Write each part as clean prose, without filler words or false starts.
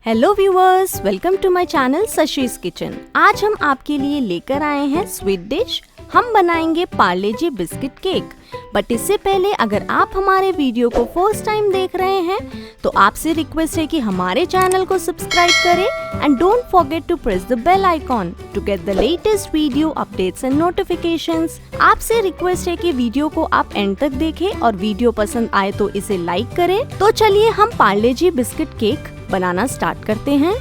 Hello viewers, welcome to my channel Shashi's kitchen. आज हम आपके लिए लेकर आए हैं स्वीट डिश। हम बनाएंगे Parle G biscuit cake. But इससे पहले अगर आप हमारे वीडियो को फर्स्ट टाइम देख रहे हैं तो आपसे रिक्वेस्ट है कि हमारे चैनल को सब्सक्राइब करें and don't forget to press the bell icon to get the latest video updates and notifications. आपसे रिक्वेस्ट है कि वीडियो को आप एंड तक देखें और वीडियो पसंद आए तो इसे लाइक करें। तो चलिए हम पार्ले जी बिस्किट केक बनाना स्टार्ट करते हैं।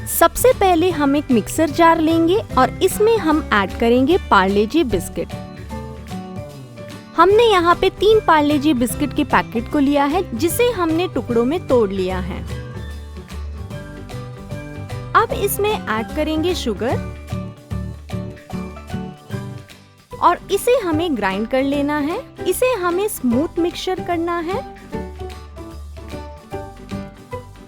सबसे पहले हम एक मिक्सर जार लेंगे और इसमें हम ऐड करेंगे पार्ले जी बिस्किट। हमने यहाँ पे 3 पार्ले जी बिस्किट के पैकेट को लिया है जिसे हमने टुकड़ों में तोड़ लिया है। अब इसमें ऐड करेंगे शुगर और इसे हमें ग्राइंड कर लेना है। इसे हमें स्मूथ मिक्सचर करना है।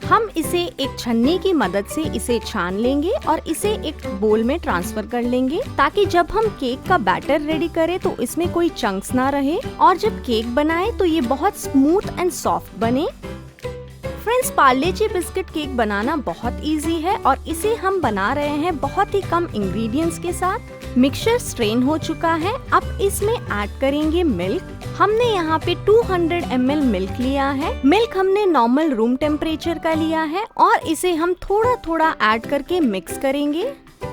हम इसे एक छन्नी की मदद से इसे छान लेंगे और इसे एक बोल में ट्रांसफर कर लेंगे ताकि जब हम केक का बैटर रेडी करें तो इसमें कोई चंक्स ना रहे और जब केक बनाए तो ये बहुत स्मूथ एंड सॉफ्ट बने। Friends, Parle G biscuit cake बनाना बहुत इजी है और इसे हम बना रहे हैं बहुत ही कम इंग्रेडिएंट्स के साथ। मिक्सचर स्ट्रेन हो चुका है। अब इसमें ऐड करेंगे मिल्क। हमने यहाँ पे 200 ml मिल्क लिया है। मिल्क हमने नॉर्मल रूम टेम्परेचर का लिया है और इसे हम थोड़ा थोड़ा ऐड करके मिक्स करेंगे।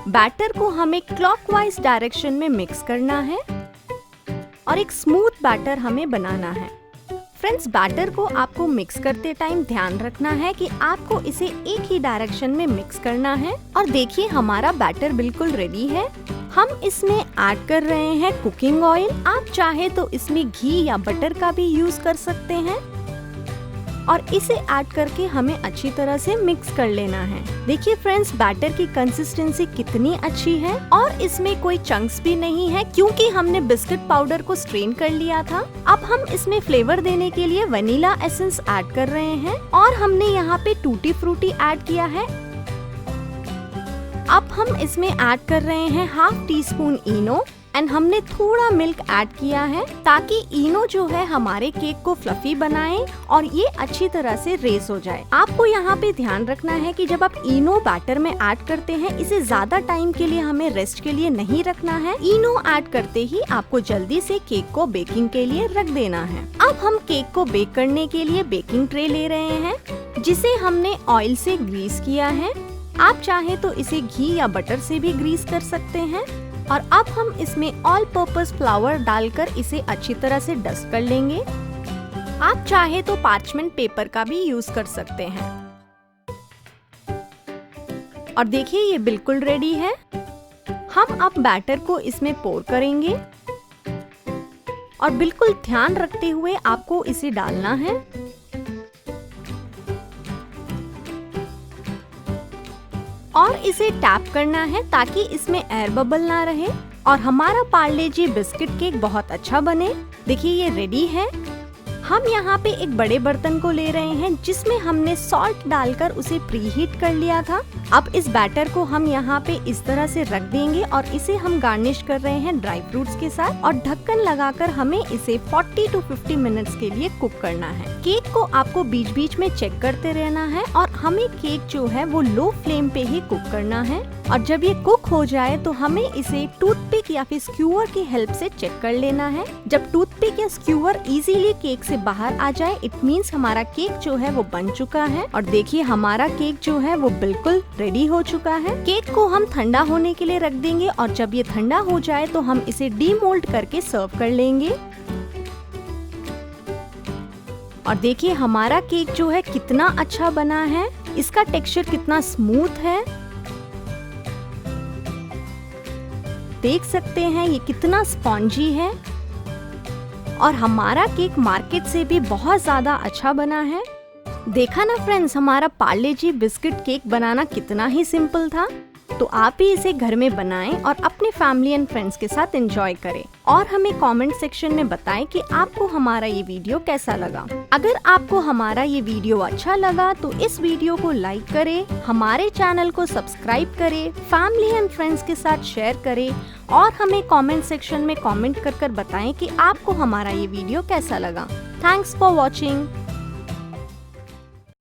बैटर को हमें क्लॉकवाइज डायरेक्शन में मिक्स करना है और एक स्मूथ बैटर हमें बनाना है। फ्रेंड्स, बैटर को आपको मिक्स करते टाइम ध्यान रखना है कि आपको इसे एक ही डायरेक्शन में मिक्स करना है। और देखिए हमारा बैटर बिल्कुल रेडी है। हम इसमें ऐड कर रहे हैं कुकिंग ऑयल। आप चाहे तो इसमें घी या बटर का भी यूज कर सकते हैं और इसे ऐड करके हमें अच्छी तरह से मिक्स कर लेना है। देखिए फ्रेंड्स, बैटर की कंसिस्टेंसी कितनी अच्छी है और इसमें कोई चंक्स भी नहीं है क्योंकि हमने बिस्किट पाउडर को स्ट्रेन कर लिया था। अब हम इसमें फ्लेवर देने के लिए वनीला एसेंस ऐड कर रहे हैं और हमने यहाँ पे टूटी फ्रूटी ऐड किया है। अब हम इसमें ऐड कर रहे हैं half tea spoon Eno and हमने थोड़ा मिल्क ऐड किया है ताकि इनो जो है हमारे केक को फ्लफी बनाए और ये अच्छी तरह से रेस हो जाए। आपको यहाँ पे ध्यान रखना है कि जब आप इनो बैटर में ऐड करते हैं इसे ज्यादा टाइम के लिए हमें रेस्ट के लिए नहीं रखना है। इनो ऐड करते ही आपको जल्दी से केक को बेकिंग के लिए रख देना है। अब हम केक को बेक करने के लिए बेकिंग ट्रे ले रहे हैं जिसे हमने ऑयल से ग्रीस किया है। आप चाहे तो इसे घी या बटर से भी ग्रीस कर सकते हैं। और अब हम इसमें ऑल पर्पस फ्लावर डालकर इसे अच्छी तरह से डस्ट कर लेंगे। आप चाहे तो पार्चमेंट पेपर का भी यूज कर सकते हैं। और देखिए ये बिल्कुल रेडी है। हम अब बैटर को इसमें पोर करेंगे और बिल्कुल ध्यान रखते हुए आपको इसे डालना है। और इसे टैप करना है ताकि इसमें एयर बबल ना रहे और हमारा पार्ले जी बिस्किट केक बहुत अच्छा बने। देखिए ये रेडी है। हम यहाँ पे एक बड़े बर्तन को ले रहे हैं जिसमें हमने सॉल्ट डालकर उसे प्रीहीट कर लिया था। अब इस बैटर को हम यहाँ पे इस तरह से रख देंगे और इसे हम गार्निश कर रहे हैं ड्राई फ्रूट्स के साथ और ढक्कन लगाकर हमें इसे 40 to 50 मिनट्स के लिए कुक करना है। केक को आपको बीच बीच में चेक करते रहना है और हमें केक जो है वो लो फ्लेम पे ही कुक करना है। और जब ये कुक हो जाए तो हमें इसे टूथपिक या फिर स्क्यूअर की हेल्प से चेक कर लेना है। जब टूथपिक या स्क्यूअर इजीली केक से बाहर आ जाए इट मीन्स हमारा केक जो है वो बन चुका है। और देखिए हमारा केक जो है वो बिल्कुल रेडी हो चुका है। केक को हम ठंडा होने के लिए रख देंगे और जब ये ठंडा हो जाए तो हम इसे डीमोल्ड करके सर्व कर लेंगे। और देखिए हमारा केक जो है कितना अच्छा बना है। इसका टेक्सचर कितना स्मूथ है, देख सकते हैं ये कितना स्पॉन्जी है। और हमारा केक मार्केट से भी बहुत ज्यादा अच्छा बना है। देखा ना फ्रेंड्स, हमारा पार्ले जी बिस्किट केक बनाना कितना ही सिंपल था। तो आप भी इसे घर में बनाएं और अपने फैमिली एंड फ्रेंड्स के साथ एंजॉय करें और हमें कमेंट सेक्शन में बताएं कि आपको हमारा ये वीडियो कैसा लगा। अगर आपको हमारा ये वीडियो अच्छा लगा तो इस वीडियो को लाइक करें, हमारे चैनल को सब्सक्राइब करें, फैमिली एंड फ्रेंड्स के साथ शेयर करें और हमें कमेंट सेक्शन में कमेंट कर बताएं कि आपको हमारा ये वीडियो कैसा लगा। Thanks for watching.